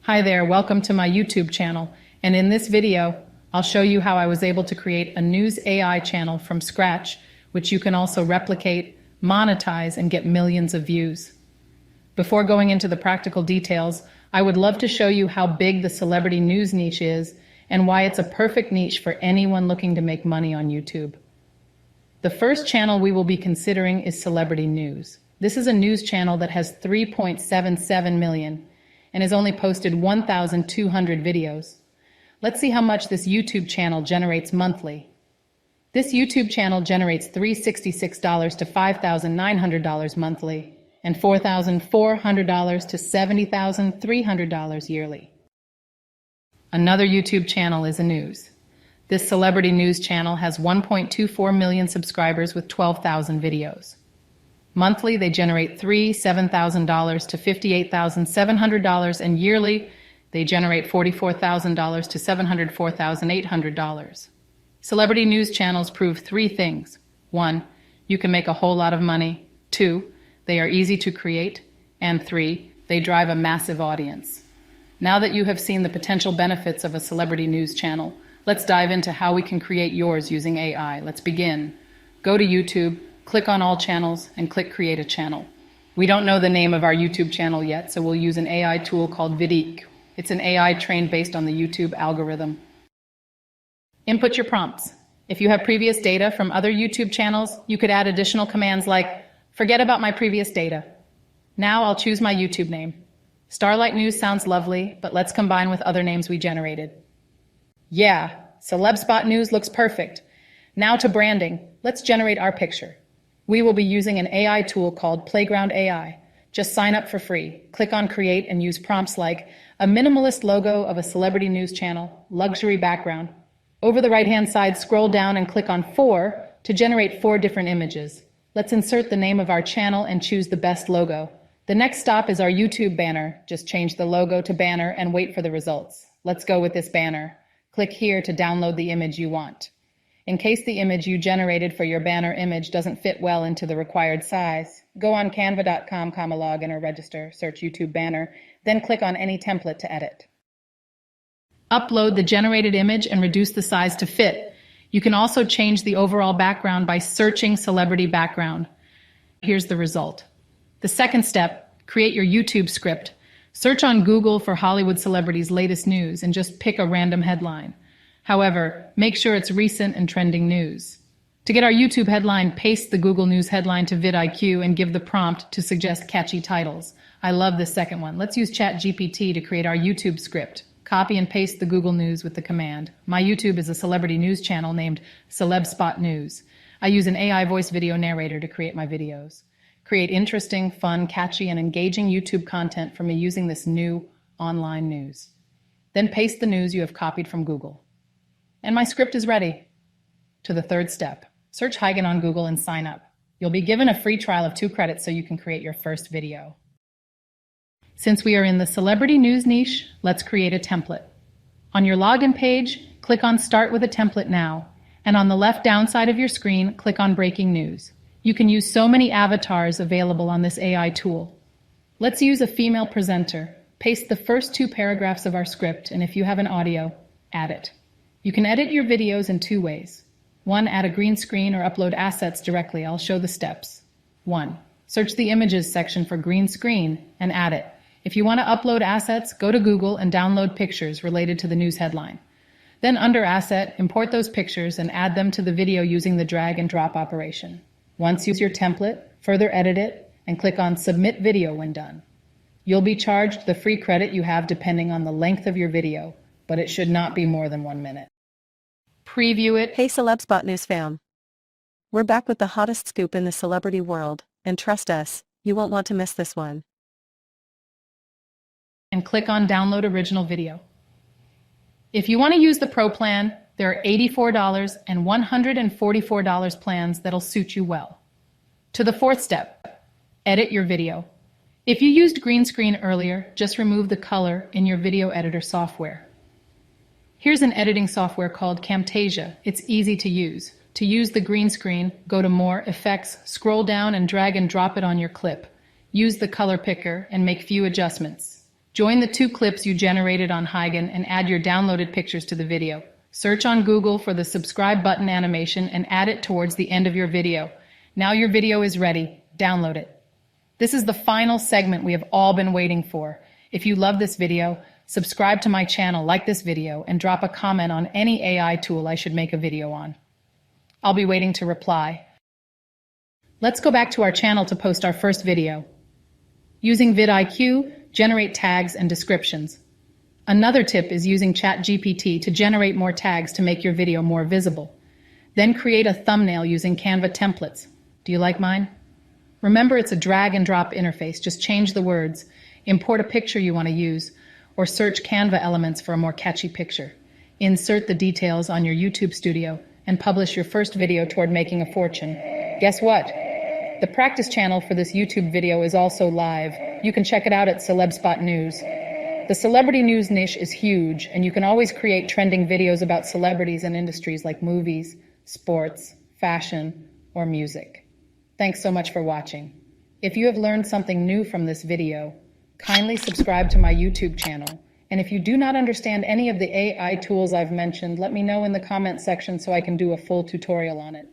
Hi there, welcome to my YouTube channel, and in this video, I'll show you how I was able to create a news AI channel from scratch, which you can also replicate, monetize, and get millions of views. Before going into the practical details, I would love to show you how big the celebrity news niche is and why it's a perfect niche for anyone looking to make money on YouTube. The first channel we will be considering is Celebrity News. This is a news channel that has 3.77 million and has only posted 1,200 videos. Let's see how much this YouTube channel generates monthly. This YouTube channel generates $366 to $5,900 monthly and $4,400 to $70,300 yearly. Another YouTube channel is a news. This celebrity news channel has 1.24 million subscribers with 12,000 videos. Monthly, they generate $7,000 to $58,700, and yearly, they generate $44,000 to $704,800. Celebrity news channels prove three things. 1, you can make a whole lot of money. 2, they are easy to create. And 3, they drive a massive audience. Now that you have seen the potential benefits of a celebrity news channel, let's dive into how we can create yours using AI. Let's begin. Go to YouTube, click on all channels, and click Create a Channel. We don't know the name of our YouTube channel yet, so we'll use an AI tool called Vidiq. It's an AI trained based on the YouTube algorithm. Input your prompts. If you have previous data from other YouTube channels, you could add additional commands like, forget about my previous data. Now I'll choose my YouTube name. Starlight News sounds lovely, but let's combine with other names we generated. Yeah, Celeb Spot News looks perfect. Now to branding. Let's generate our picture. We will be using an AI tool called Playground AI. Just sign up for free. Click on Create and use prompts like a minimalist logo of a celebrity news channel, luxury background. Over the right-hand side, scroll down and click on 4 to generate 4 different images. Let's insert the name of our channel and choose the best logo. The next stop is our YouTube banner. Just change the logo to banner and wait for the results. Let's go with this banner. Click here to download the image you want. In case the image you generated for your banner image doesn't fit well into the required size, go on canva.com, login or register, search YouTube banner, then click on any template to edit. Upload the generated image and reduce the size to fit. You can also change the overall background by searching celebrity background. Here's the result. The second step, create your YouTube script. Search on Google for Hollywood celebrities' latest news and just pick a random headline. However, make sure it's recent and trending news. To get our YouTube headline, paste the Google News headline to vidIQ and give the prompt to suggest catchy titles. I love this second one. Let's use chatgpt to create our YouTube script. Copy and paste the Google News with the command. My YouTube is a celebrity news channel named Celeb Spot News. I use an AI voice video narrator to create my videos. Create interesting, fun, catchy, and engaging YouTube content for me using this new online news. Then paste the news you have copied from Google. And my script is ready. To the third step, search Huygen on Google and sign up. You'll be given a free trial of 2 credits so you can create your first video. Since we are in the celebrity news niche, let's create a template. On your login page, click on Start with a Template Now, and on the left down side of your screen, click on Breaking News. You can use so many avatars available on this AI tool. Let's use a female presenter. Paste the first 2 paragraphs of our script, and if you have an audio, add it. You can edit your videos in 2 ways. 1, add a green screen or upload assets directly. I'll show the steps. 1, search the images section for green screen and add it. If you want to upload assets, go to Google and download pictures related to the news headline. Then under Asset, import those pictures and add them to the video using the drag and drop operation. Once you use your template, further edit it and click on Submit Video when done. You'll be charged the free credit you have depending on the length of your video, but it should not be more than 1 minute. Preview it. Hey Celeb Spot News fam. We're back with the hottest scoop in the celebrity world, and trust us, you won't want to miss this one. And click on Download Original Video. If you want to use the Pro plan, there are $84 and $144 plans that'll suit you well. To the fourth step, edit your video. If you used green screen earlier, just remove the color in your video editor software. Here's an editing software called Camtasia. It's easy to use. To use the green screen, go to More, Effects, scroll down and drag and drop it on your clip. Use the color picker and make few adjustments. Join the 2 clips you generated on Huygen and add your downloaded pictures to the video. Search on Google for the subscribe button animation and add it towards the end of your video. Now your video is ready. Download it. This is the final segment we have all been waiting for. If you love this video, subscribe to my channel, like this video, and drop a comment on any AI tool I should make a video on. I'll be waiting to reply. Let's go back to our channel to post our first video. Using vidIQ, generate tags and descriptions. Another tip is using chatgpt to generate more tags to make your video more visible. Then create a thumbnail using Canva templates. Do you like mine? Remember, it's a drag and drop interface. Just change the words, import a picture you want to use, or search Canva elements for a more catchy picture. Insert the details on your YouTube studio and publish your first video toward making a fortune. Guess what? The practice channel for this YouTube video is also live. You can check it out at CelebSpot News. The celebrity news niche is huge, and you can always create trending videos about celebrities and industries like movies, sports, fashion, or music. Thanks so much for watching. If you have learned something new from this video, kindly subscribe to my YouTube channel. And if you do not understand any of the AI tools I've mentioned, let me know in the comment section so I can do a full tutorial on it.